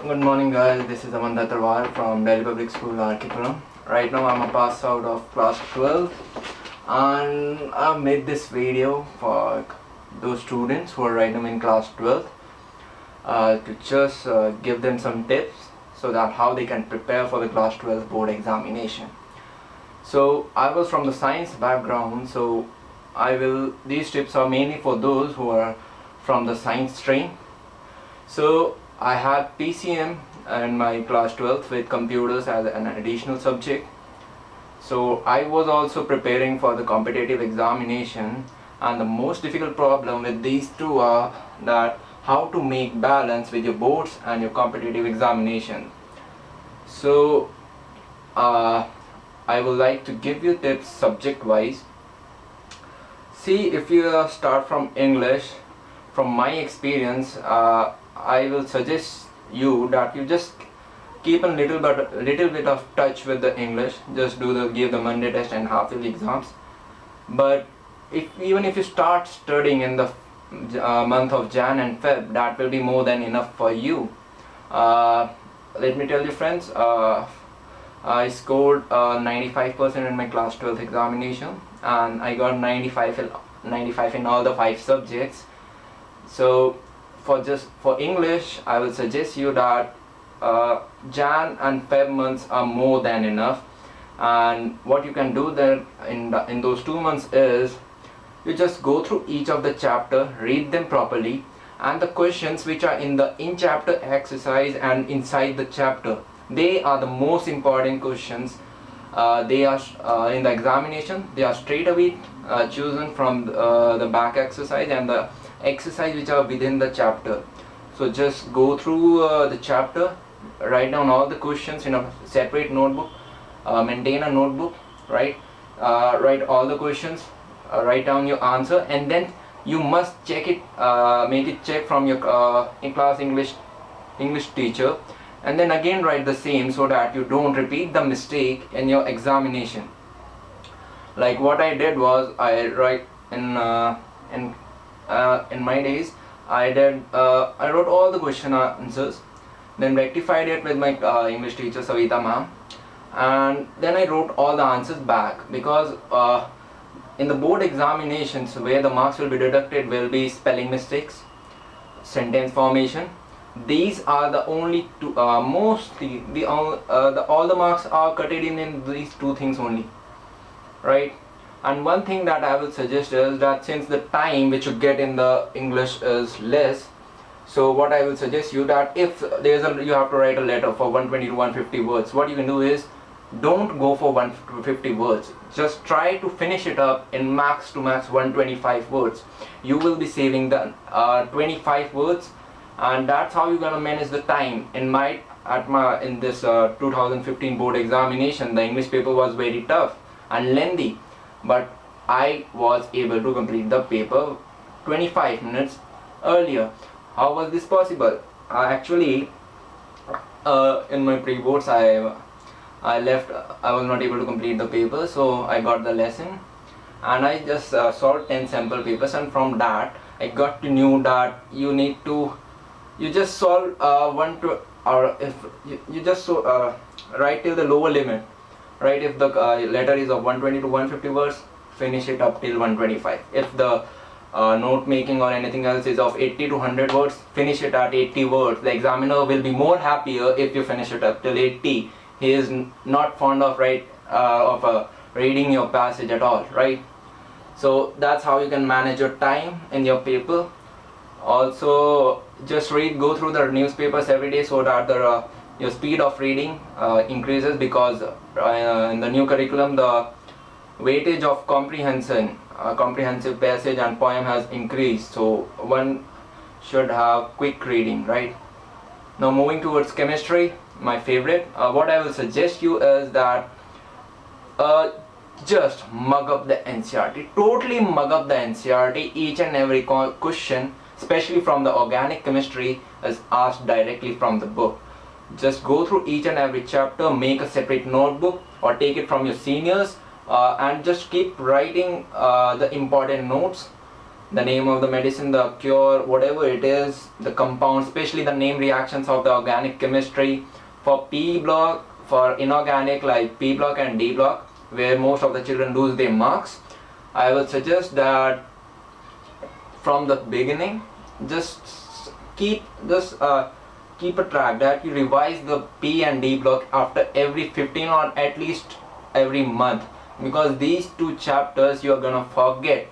Good morning guys, this is Aman Dattarwal from Delhi Public School, Arkipuram. Right now I'm a pass out of class 12 and I made this video for those students who are right now in class 12 to just give them some tips so that how they can prepare for the class 12 board examination. So I was from the science background, so these tips are mainly for those who are from the science stream. So I had PCM in my class 12th with computers as an additional subject. So I was also preparing for the competitive examination, and the most difficult problem with these two are that how to make balance with your boards and your competitive examination. So I would like to give you tips subject wise. See, if you start from English, from my experience, I will suggest you that you just keep a little bit of touch with the English. Just give the Monday test and half yearly exams. But even if you start studying in the month of Jan and Feb, that will be more than enough for you. Let me tell you friends, I scored 95% in my class 12th examination, and I got 95 in all the 5 subjects. So for English, I will suggest you that Jan and Feb months are more than enough, and what you can do then in those 2 months is you just go through each of the chapter, read them properly, and the questions which are in the in-chapter exercise and inside the chapter, they are the most important questions. They are in the examination, they are straight away chosen from the back exercise and the exercise which are within the chapter. So just go through the chapter, write down all the questions in a separate notebook, maintain a notebook, right? Write all the questions, write down your answer, and then you must check it, make it check from your in-class English teacher, and then again write the same so that you don't repeat the mistake in your examination. Like what I did was I write in my days I wrote all the question answers, then rectified it with my English teacher Savita ma'am, and then I wrote all the answers back, because in the board examinations where the marks will be deducted will be spelling mistakes, sentence formation. These are the only two, all the marks are cut in these 2 things only, right? And one thing that I will suggest is that since the time which you get in the English is less, so what I will suggest you that if you have to write a letter for 120 to 150 words, what you can do is don't go for 150 words. Just try to finish it up in max to max 125 words. You will be saving the 25 words, and that's how you're gonna manage the time. In this 2015 board examination, the English paper was very tough and lengthy, but I was able to complete the paper 25 minutes earlier. How was this possible? Actually, in my pre-boards I was not able to complete the paper, so I got the lesson and I just solved 10 sample papers, and from that I got to know that you just solve write till the lower limit, right? If the letter is of 120 to 150 words, finish it up till 125. If the note making or anything else is of 80 to 100 words, finish it at 80 words. The examiner will be more happier if you finish it up till 80. He is not fond of reading your passage at all, right? So that's how you can manage your time in your paper. Also, just go through the newspapers every day so that your speed of reading increases, because in the new curriculum the weightage of comprehensive passage and poem has increased, so one should have quick reading, right? Now moving towards chemistry, my favorite, what I will suggest you is that just mug up the NCERT, totally mug up the NCERT. Each and every question, especially from the organic chemistry, is asked directly from the book. Just go through each and every chapter, make a separate notebook or take it from your seniors, and just keep writing the important notes the name of the medicine, the cure, whatever it is, the compound, especially the name reactions of the organic chemistry. For P block, for inorganic like P block and D block, where most of the children lose their marks, I would suggest that from the beginning, just keep a track that you revise the P and D block after every 15 or at least every month, because these two chapters you are gonna forget,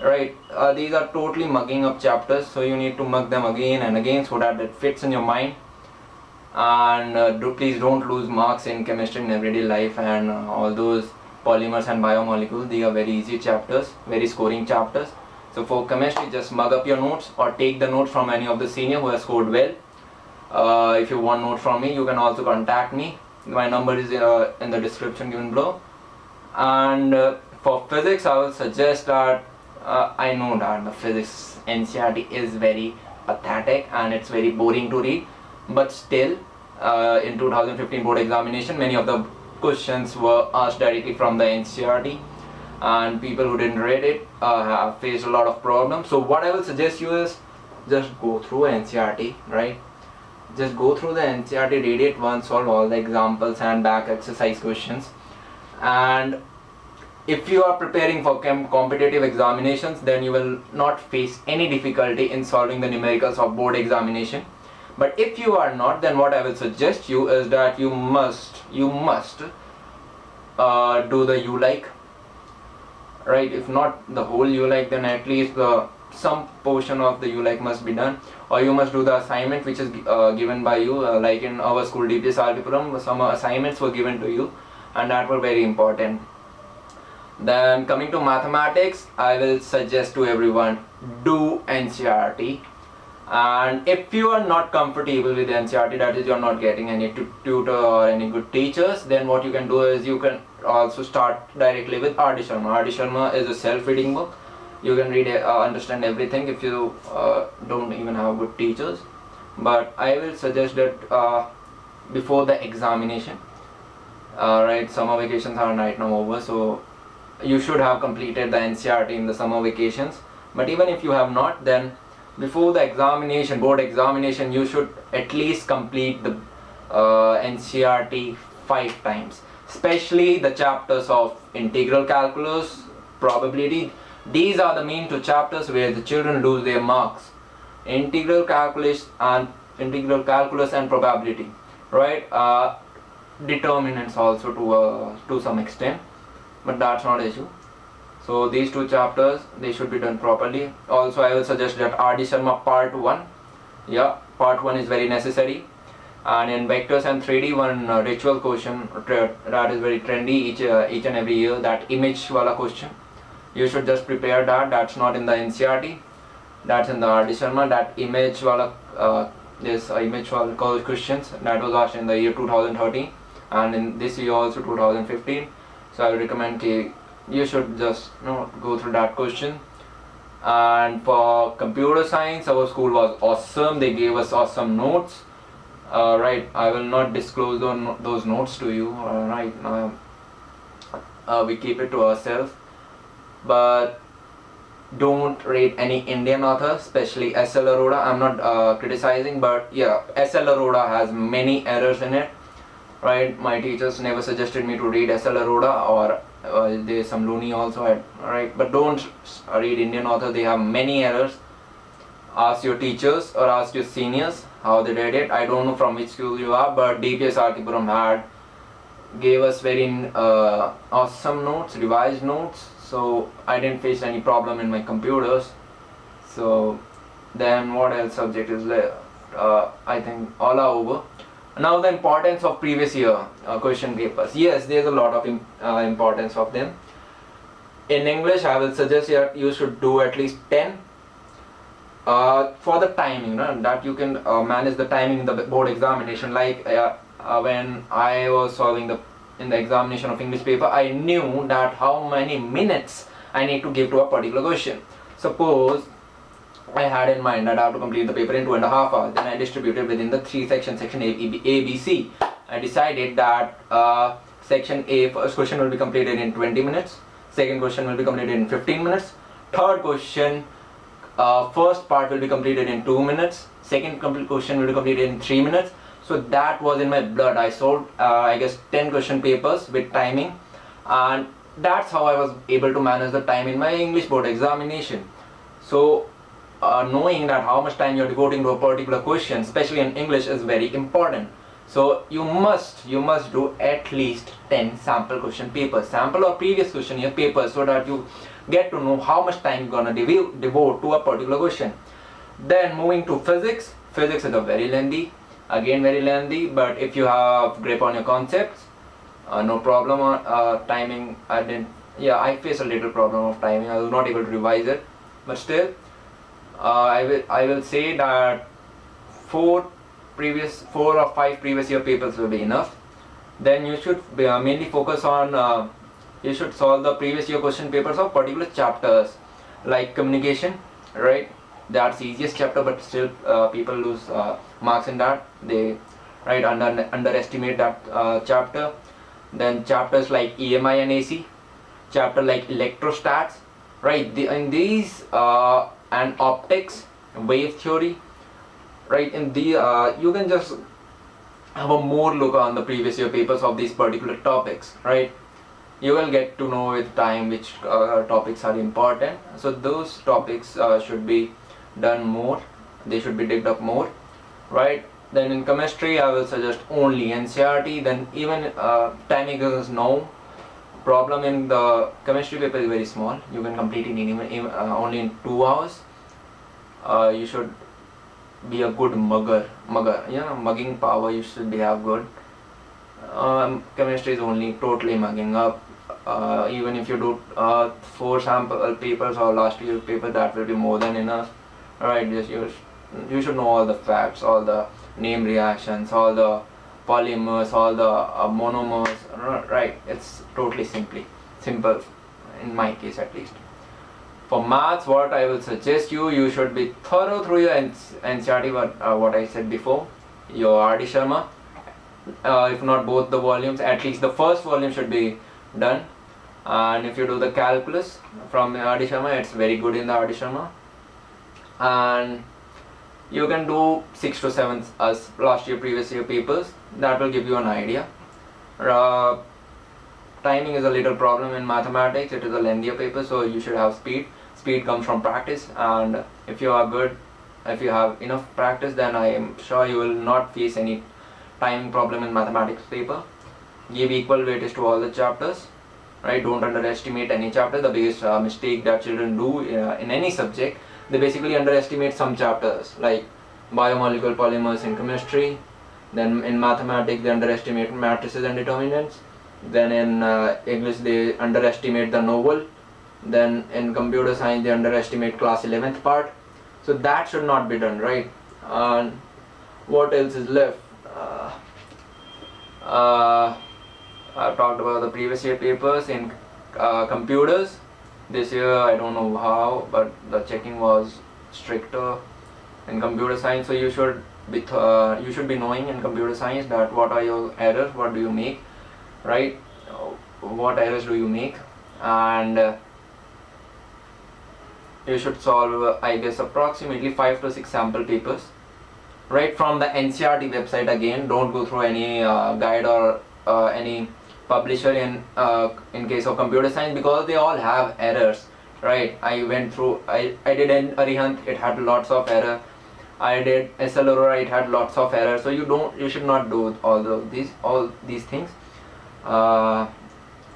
right? These are totally mugging up chapters, so you need to mug them again and again so that it fits in your mind. And please don't lose marks in chemistry in everyday life, and all those polymers and biomolecules, they are very easy chapters, very scoring chapters. So for chemistry, just mug up your notes or take the notes from any of the senior who has scored well. If you want notes from me, you can also contact me. My number is in the description given below. And for physics, I will suggest that I know that the physics NCERT is very pathetic and it's very boring to read, but still in 2015 board examination, many of the questions were asked directly from the NCERT, and people who didn't read it have faced a lot of problems. So what I will suggest you is just go through NCERT, right? Just go through the NCERT, read it once, solve all the examples and back exercise questions. And if you are preparing for competitive examinations, then you will not face any difficulty in solving the numericals of board examination. But if you are not, then what I will suggest you is that you must do the U-like, right? If not the whole U-like, then at least some portion of the U-like must be done, or you must do the assignment which is given by you. Like in our school DPS RP, some assignments were given to you, and that were very important. Then coming to mathematics, I will suggest to everyone, do NCERT. And if you are not comfortable with NCERT, that is you are not getting any tutor or any good teachers, then what you can do is you can also start directly with R.D. Sharma. R.D. Sharma is a self-reading book. You can read understand everything if you don't even have good teachers. But I will suggest that before the examination, right, summer vacations are right now over, so you should have completed the NCERT in the summer vacations. But even if you have not, then before the examination, board examination, you should at least complete the NCERT 5 times, especially the chapters of integral calculus, probability. These are the main two chapters where the children lose their marks. Integral calculus and probability, right? Determinants also to some extent, but that's not an issue. So these two chapters, they should be done properly. Also I will suggest that R.D. Sharma part 1. Yeah, part 1 is very necessary. And in vectors and 3D, one ritual question that is very trendy each and every year, that image wala question. You should just prepare that. That's not in the NCERT. That's in the R.D. Sharma. That image wala this image wala questions that was asked in the year 2013 and in this year also 2015. So I would recommend you should just go through that question. And for computer science, our school was awesome. They gave us awesome notes. Right, I will not disclose those notes to you. Right, we keep it to ourselves. But don't rate any Indian author, especially S.L. Arora. I'm not criticizing, but yeah, S.L. Arora has many errors in it. Right, my teachers never suggested me to read S.L. Arora, or there's some Looney also. Right, but don't read Indian author. They have many errors. Ask your teachers or ask your seniors how they did it. I don't know from which school you are, but DPS RK gave us very awesome notes, revised notes. So I didn't face any problem in my computers. So then what else subject is there? I think all are over. Now the importance of previous year question papers. Yes, there's a lot of importance of them. In English, I will suggest you should do at least 10. For the timing, that you can manage the timing in the board examination. Like when I was solving in the examination of English paper, I knew that how many minutes I need to give to a particular question. Suppose I had in mind that I have to complete the paper in 2.5 hours. Then I distributed within the 3 sections, section A, B, C. I decided that section A, first question will be completed in 20 minutes. Second question will be completed in 15 minutes. Third question first part will be completed in 2 minutes, second question will be completed in 3 minutes. So that was in my blood. I solved I guess 10 question papers with timing, and that's how I was able to manage the time in my English board examination. So knowing that how much time you're devoting to a particular question, especially in English, is very important. So you must do at least 10 sample question papers, sample or previous question year papers, so that you get to know how much time you're gonna devote to a particular question. Then moving to physics. Physics is a very lengthy, but if you have grip on your concepts, no problem on timing. I faced a little problem of timing. I was not able to revise it, but still I will say that 4 or 5 previous year papers will be enough. Then you should mainly focus on you should solve the previous year question papers of particular chapters, like communication, right? That's the easiest chapter, but still people lose marks in that. They underestimate that chapter. Then chapters like EMI and AC, chapter like electrostats, right? In these and optics, wave theory, right? In the you can just have a more look on the previous year papers of these particular topics, right? You will get to know with time which topics are important. So those topics should be done more, they should be digged up more, right? Then in chemistry I will suggest only NCERT. Then even timing is no problem. In the chemistry paper is very small, you can complete it in only in 2 hours. You should be a good mugger, mugging power you should be have good. Chemistry is only totally mugging up. Even if you do 4 sample papers or last year paper, that will be more than enough, right? Just you should know all the facts, all the name reactions, all the polymers, all the monomers, right? It's totally simple in my case at least. For maths, what I will suggest you should be thorough through your NCERT, what I said before, your R.D. Sharma. If not both the volumes, at least the first volume should be done. And if you do the calculus from R.D. Sharma, it's very good in the R.D. Sharma. And you can do 6 to 7 as last year previous year papers. That will give you an idea. Timing is a little problem in mathematics. It is a lengthier paper, so you should have speed. Speed comes from practice, and if you are good, if you have enough practice, then I am sure you will not face any timing problem in mathematics paper. Give equal weightage to all the chapters, right? Don't underestimate any chapter. The biggest mistake that children do in any subject, they basically underestimate some chapters, like biomolecular polymers in chemistry. Then in mathematics they underestimate matrices and determinants. Then in English they underestimate the novel. Then in computer science they underestimate class 11th part. So that should not be done, right? And what else is left? I've talked about the previous year papers in computers. This year I don't know how, but the checking was stricter in computer science. So you should be knowing in computer science that what are your errors, what do you make, right? What errors do you make, and you should solve I guess approximately 5 to 6 sample papers, right, from the NCERT website. Again, don't go through any guide or any publisher in case of computer science, because they all have errors, right? I went through, I did an Arihant, it had lots of error. I did SL Aurora, it had lots of error. So you should not do all these things.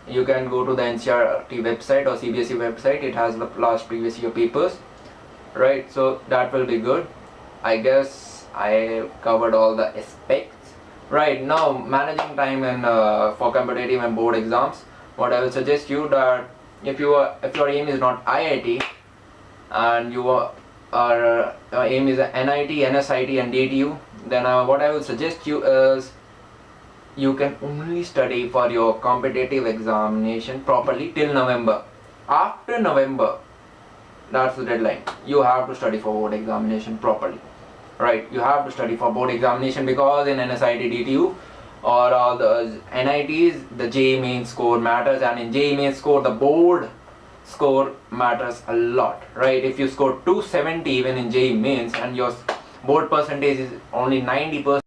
You can go to the NCERT website or CBSE website. It has the last previous year papers, right? So that will be good. I guess I covered all the aspects. Right, now managing time and for competitive and board exams, what I will suggest you that if your aim is not IIT and your aim is NIT, NSIT and DTU, then what I will suggest you is you can only study for your competitive examination properly till November. After November, that's the deadline. You have to study for board examination properly. Right, you have to study for board examination, because in NSIT, DTU or all the NITs, the JEE main score matters, and in JEE main score the board score matters a lot, right? If you score 270 even in JEE mains and your board percentage is only 90%,